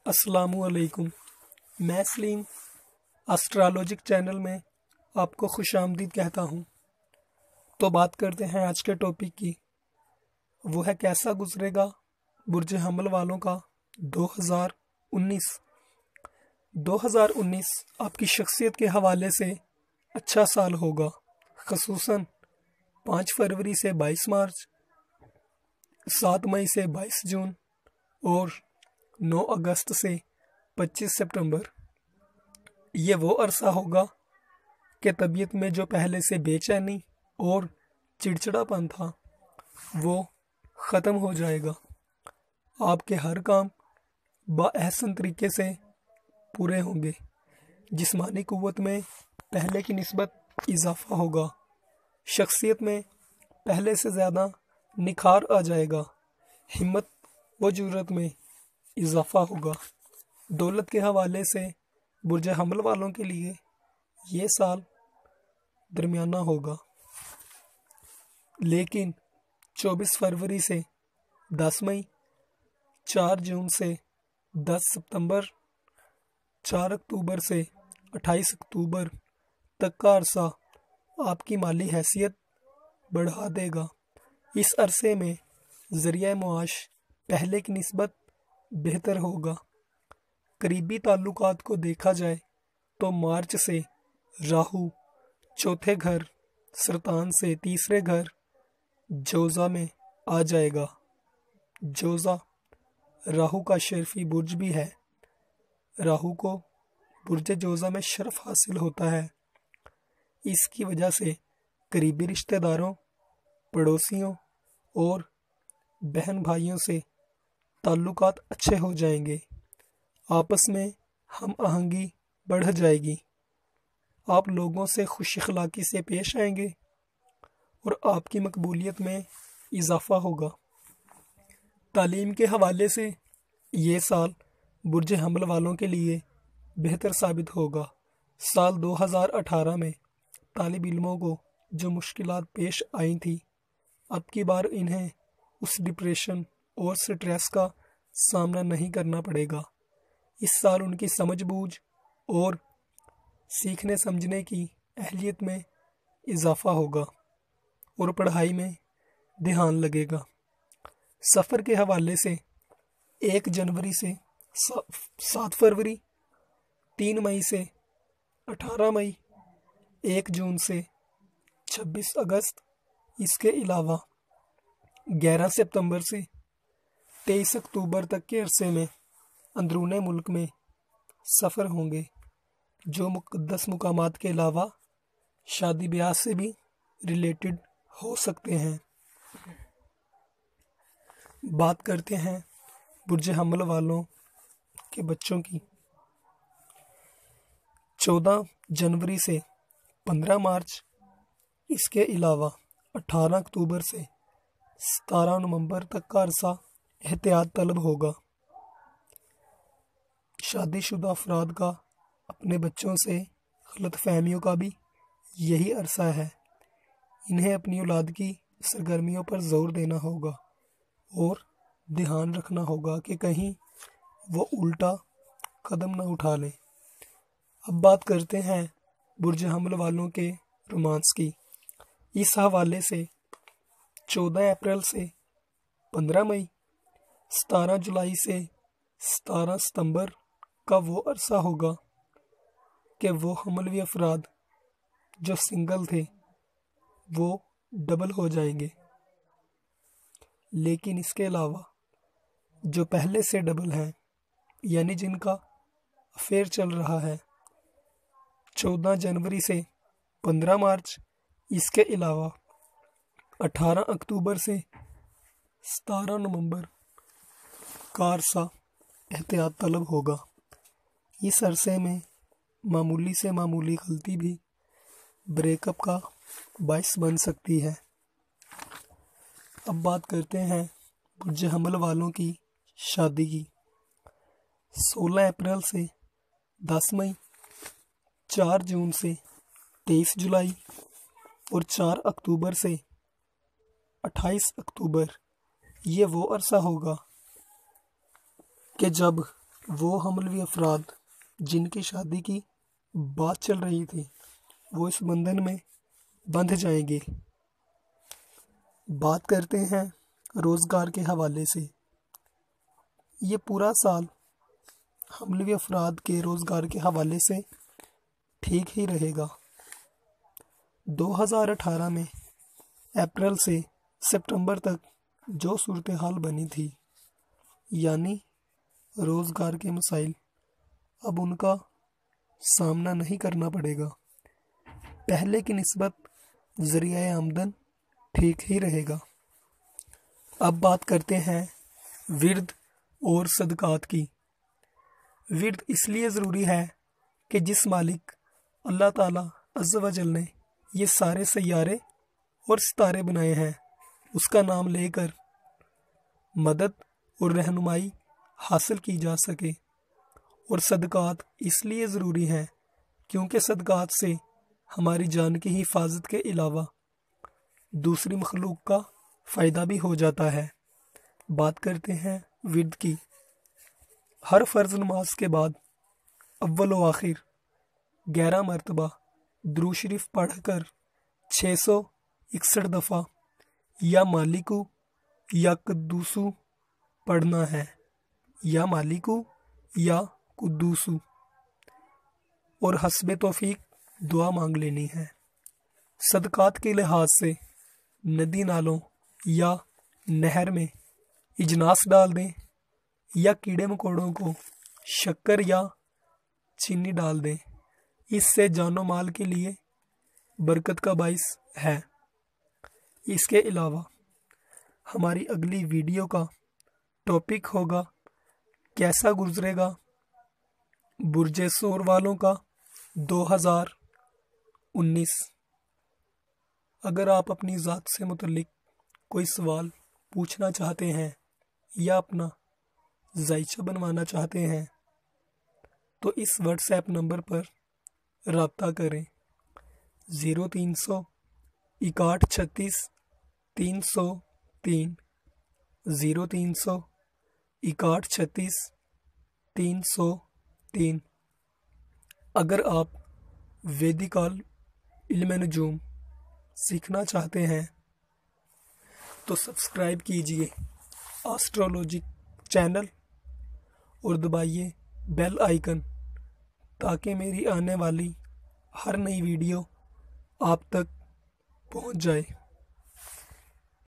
अस्सलामुअलैकुम। मैं Salim astrologic channel में आपको खुश आमदीद कहता हूँ। तो बात करते हैं आज के टॉपिक की। वो है कैसा गुजरेगा बुर्ज हमल वालों का 2019 आपकी शख्सियत के हवाले से अच्छा साल होगा। खसूसन 5 फरवरी से 22 मार्च, 7 मई से 22 जून और 9 अगस्त से 25 सितंबर। ये वो अरसा होगा कि तबीयत में जो पहले से बेचैनी और चिड़चिड़ापन था वो ख़त्म हो जाएगा। आपके हर काम बाअहसन तरीके से पूरे होंगे। जिस्मानी क़ुव्वत में पहले की निस्बत इजाफ़ा होगा। शख्सियत में पहले से ज़्यादा निखार आ जाएगा। हिम्मत व जुर्रत में इजाफ़ा होगा। दौलत के हवाले से बुर्ज हमल वालों के लिए ये साल दरमियाना होगा, लेकिन 24 फरवरी से 10 मई, 4 जून से 10 सितंबर, 4 अक्टूबर से 28 अक्टूबर तक का अरसा आपकी माली हैसियत बढ़ा देगा। इस अरसे में ज़रिया मुआश पहले की निस्बत बेहतर होगा। करीबी ताल्लुकात को देखा जाए तो मार्च से राहु चौथे घर सरतान से तीसरे घर जोज़ा में आ जाएगा। जोज़ा राहु का शर्फी बुर्ज भी है। राहु को बुर्ज जोज़ा में शर्फ हासिल होता है। इसकी वजह से करीबी रिश्तेदारों, पड़ोसियों और बहन भाइयों से ताल्लुकात अच्छे हो जाएंगे। आपस में हम आहंगी बढ़ जाएगी। आप लोगों से खुश अखलाकी से पेश आएंगे और आपकी मकबूलियत में इजाफ़ा होगा। तालीम के हवाले से ये साल बुर्ज हमल वालों के लिए बेहतर साबित होगा। साल 2018 में तालिब इल्मों को जो मुश्किलात पेश आई थी, अब की बार इन्हें उस डिप्रेशन और स्ट्रेस का सामना नहीं करना पड़ेगा। इस साल उनकी समझबूझ और सीखने समझने की अहलियत में इजाफ़ा होगा और पढ़ाई में ध्यान लगेगा। सफ़र के हवाले से 1 जनवरी से 7 फरवरी, 3 मई से 18 मई, 1 जून से 26 अगस्त, इसके अलावा 11 सितंबर से 23 अक्टूबर तक के अरसे में अंदरूने मुल्क में सफ़र होंगे, जो मुक़द्दस मुकामात के अलावा शादी ब्याह से भी रिलेटेड हो सकते हैं। बात करते हैं बुर्ज हमल वालों के बच्चों की। 14 जनवरी से 15 मार्च, इसके अलावा 18 अक्टूबर से 17 नवंबर तक का अरसा एहतियात तलब होगा। शादीशुदा अफराद का अपने बच्चों से गलत फहमियों का भी यही अरसा है। इन्हें अपनी औलाद की सरगर्मियों पर ज़ोर देना होगा और ध्यान रखना होगा कि कहीं वो उल्टा कदम न उठा लें। अब बात करते हैं बुर्ज हमल वालों के रोमांस की। इस हवाले से 14 अप्रैल से 15 मई, 17 जुलाई से 17 सितंबर का वो अरसा होगा कि वो हमलवी अफराद जो सिंगल थे वो डबल हो जाएंगे। लेकिन इसके अलावा जो पहले से डबल हैं, यानी जिनका अफेयर चल रहा है, 14 जनवरी से 15 मार्च, इसके अलावा 18 अक्टूबर से 17 नवंबर का अरसा एहतियात तलब होगा। इस अरसे में मामूली से मामूली गलती भी ब्रेकअप का बाइस बन सकती है। अब बात करते हैं बुर्ज हमल वालों की शादी की। 16 अप्रैल से 10 मई, 4 जून से 23 जुलाई और 4 अक्टूबर से 28 अक्टूबर ये वो अरसा होगा कि जब وہ حملوی افراد جن کی شادی کی بات چل رہی تھی وہ اس بندھن میں بندھ جائیں گے۔ بات کرتے ہیں روزگار کے حوالے سے۔ یہ پورا سال حملوی افراد کے روزگار کے حوالے سے ٹھیک ہی رہے گا۔ 2018 میں اپریل سے سپتمبر تک جو صورتحال بنی تھی، یعنی روزگار کے مسائل، اب ان کا سامنا نہیں کرنا پڑے گا۔ پہلے کی نسبت ذریعہ آمدن ٹھیک ہی رہے گا۔ اب بات کرتے ہیں ورد اور صدقات کی۔ ورد اس لیے ضروری ہے کہ جس مالک اللہ تعالیٰ عز و جل نے یہ سارے سیارے اور ستارے بنائے ہیں اس کا نام لے کر مدد اور رہنمائی حاصل کی جا سکے۔ اور صدقات اس لیے ضروری ہیں کیونکہ صدقات سے ہماری جان کی حفاظت کے علاوہ دوسری مخلوق کا فائدہ بھی ہو جاتا ہے۔ بات کرتے ہیں ورد کی۔ ہر فرض نماز کے بعد اول و آخر 11 مرتبہ درود شریف پڑھ کر 661 دفعہ یا مالکو یا قدوسو پڑھنا ہے، یا مالکو یا قدوسو، اور حسب توفیق دعا مانگ لینی ہے۔ صدقات کے لحاظ سے ندی نالوں یا نہر میں اجناس ڈال دیں یا کیڑے مکوڑوں کو شکر یا چینی ڈال دیں، اس سے جان و مال کے لیے برکت کا باعث ہے۔ اس کے علاوہ ہماری اگلی ویڈیو کا ٹاپک ہوگا کیسا گزرے گا برج سور والوں کا 2019۔ اگر آپ اپنی ذات سے متعلق کوئی سوال پوچھنا چاہتے ہیں یا اپنا ذائچہ بنوانا چاہتے ہیں تو اس واٹس ایپ نمبر پر رابطہ کریں 0300 61 36 303 0300 61 36 303۔ اگر آپ ویدیکال علم نجوم سیکھنا چاہتے ہیں تو سبسکرائب کیجئے آسٹرولوجی چینل اور دبائیے بیل آئیکن تاکہ میری آنے والی ہر نئی ویڈیو آپ تک پہنچ جائے۔